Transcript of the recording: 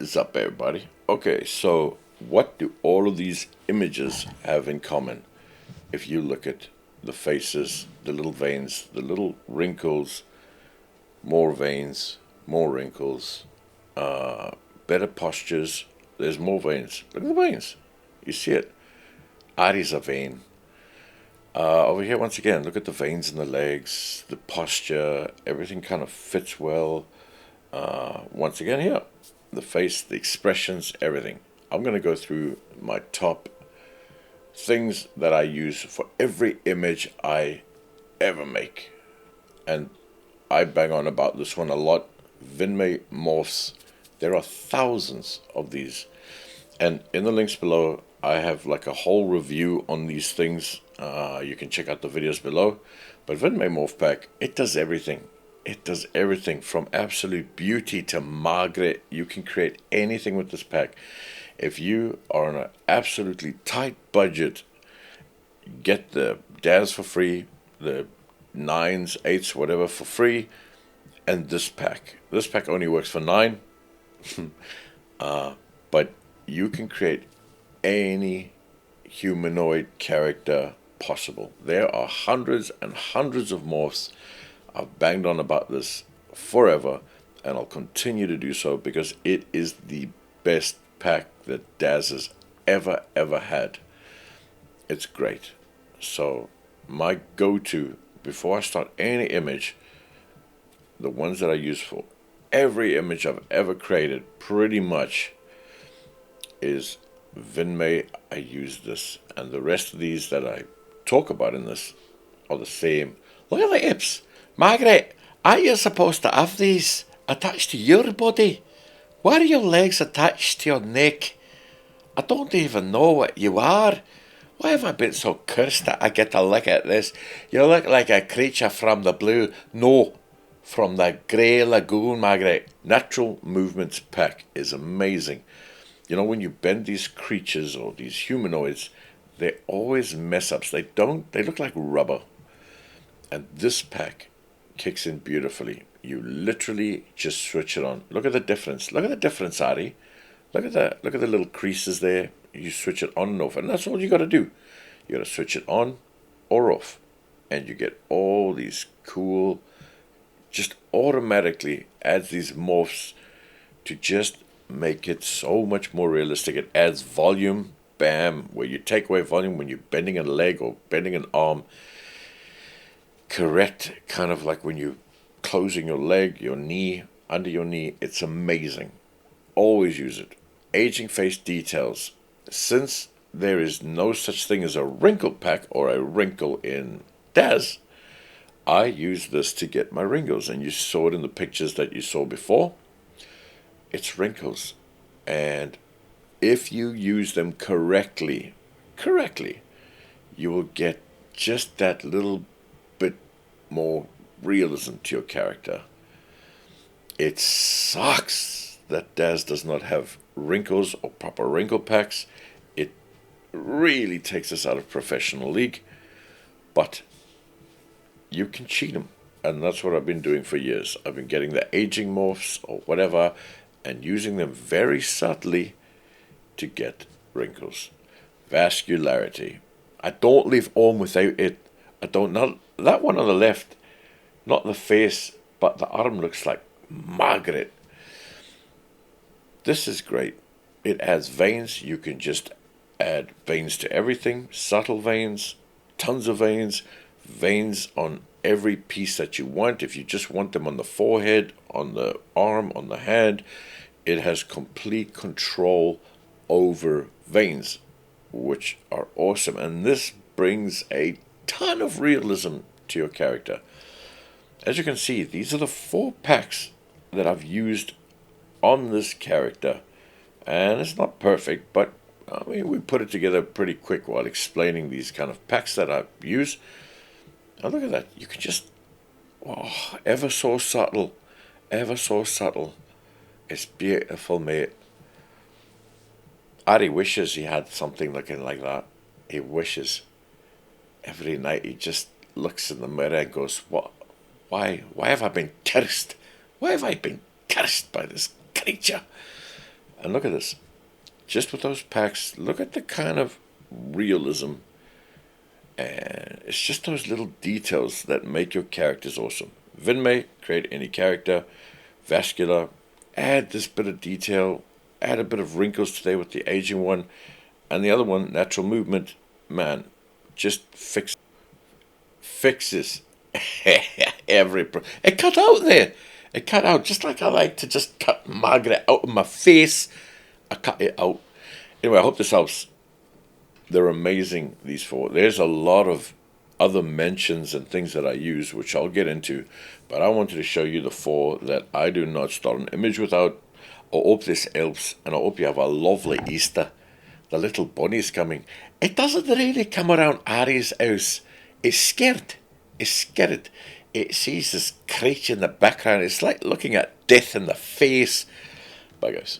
is up, everybody? Okay, so what do all of these images have in common? If you look at the faces, the little veins, the little wrinkles, more veins, more wrinkles, better postures, there's more veins. Look at the veins. You see it. Ari's a vein. Over here, once again, look at the veins in the legs, the posture, everything kind of fits well. Once again, here, the face, the expressions, everything. I'm going to go through my top things that I use for every image I ever make. And I bang on about this one a lot. Vinme morphs. There are thousands of these. And in the links below, I have like a whole review on these things. You can check out the videos below. But Vinme Morph Pack, it does everything. It does everything from absolute beauty to Margaret. You can create anything with this pack. If you are on an absolutely tight budget, get the Daz for free, the 9s, 8s, whatever for free, and this pack. This pack only works for 9, but you can create any humanoid character possible. There are hundreds and hundreds of morphs. I've banged on about this forever, and I'll continue to do so because it is the best pack that Daz has ever had. It's great. So my go-to before I start any image, the ones that I use for every image I've ever created pretty much is Vinme. I use this, and the rest of these that I talk about in this are the same. Look at the hips. Margaret, aren't you supposed to have these attached to your body? Why are your legs attached to your neck? I don't even know what you are. Why have I been so cursed that I get to look at this? You look like a creature from the blue. No, from the grey lagoon, Margaret. Natural Movements Pack is amazing. You know, when you bend these creatures or these humanoids, they always mess ups. They look like rubber. And this pack kicks in beautifully. You literally just switch it on. Look at the difference. Look at the difference, Ari. Look at the little creases there. You switch it on and off, and that's all you got to do. You got to switch it on or off, and you get all these cool. Just automatically adds these morphs to just make it so much more realistic. It adds volume. Bam. Where you take away volume when you're bending a leg or bending an arm. Correct, kind of like when you're closing your leg, your knee, under your knee. It's amazing. Always use it. Aging face details. Since there is no such thing as a wrinkle pack or a wrinkle in Daz, I use this to get my wrinkles. And you saw it in the pictures that you saw before. It's wrinkles. And if you use them correctly, you will get just that little bit more realism to your character. It sucks that Daz does not have wrinkles or proper wrinkle packs. It really takes us out of professional league, but you can cheat them, and that's what I've been doing for years. I've been getting the aging morphs or whatever and using them very subtly to get wrinkles. Vascularity. I don't leave on without it. I don't know that one on the left, not the face, but the arm looks like Margaret. This is great. It adds veins. You can just add veins to everything. Subtle veins, tons of veins, veins on every piece that you want. If you just want them on the forehead, on the arm, on the hand, it has complete control over veins, which are awesome. And this brings a ton of realism to your character. As you can see, these are the 4 packs that I've used on this character, and it's not perfect, but I mean, we put it together pretty quick while explaining these kind of packs that I use. And look at that. You can just, oh, ever so subtle. It's beautiful, mate. Ari wishes he had something looking like that. He wishes. Every night he just looks in the mirror and goes, "What? Why have I been cursed? Why have I been cursed by this creature?" And look at this. Just with those packs, look at the kind of realism. And it's just those little details that make your characters awesome. Vinme, create any character. Vascular, add this bit of detail. Add a bit of wrinkles today with the aging one. And the other one, natural movement, man, just fixes it cut out there. It cut out just like I like to just cut Margaret out of my face. I cut it out. Anyway, I hope this helps. They're amazing, these four. There's a lot of other mentions and things that I use, which I'll get into, but I wanted to show you the four that I do not start an image without. I hope this helps, and I hope you have a lovely Easter. The little bunny's coming. It doesn't really come around Ari's house. It's scared. It's scared. It sees this creature in the background. It's like looking at death in the face. Bye, guys.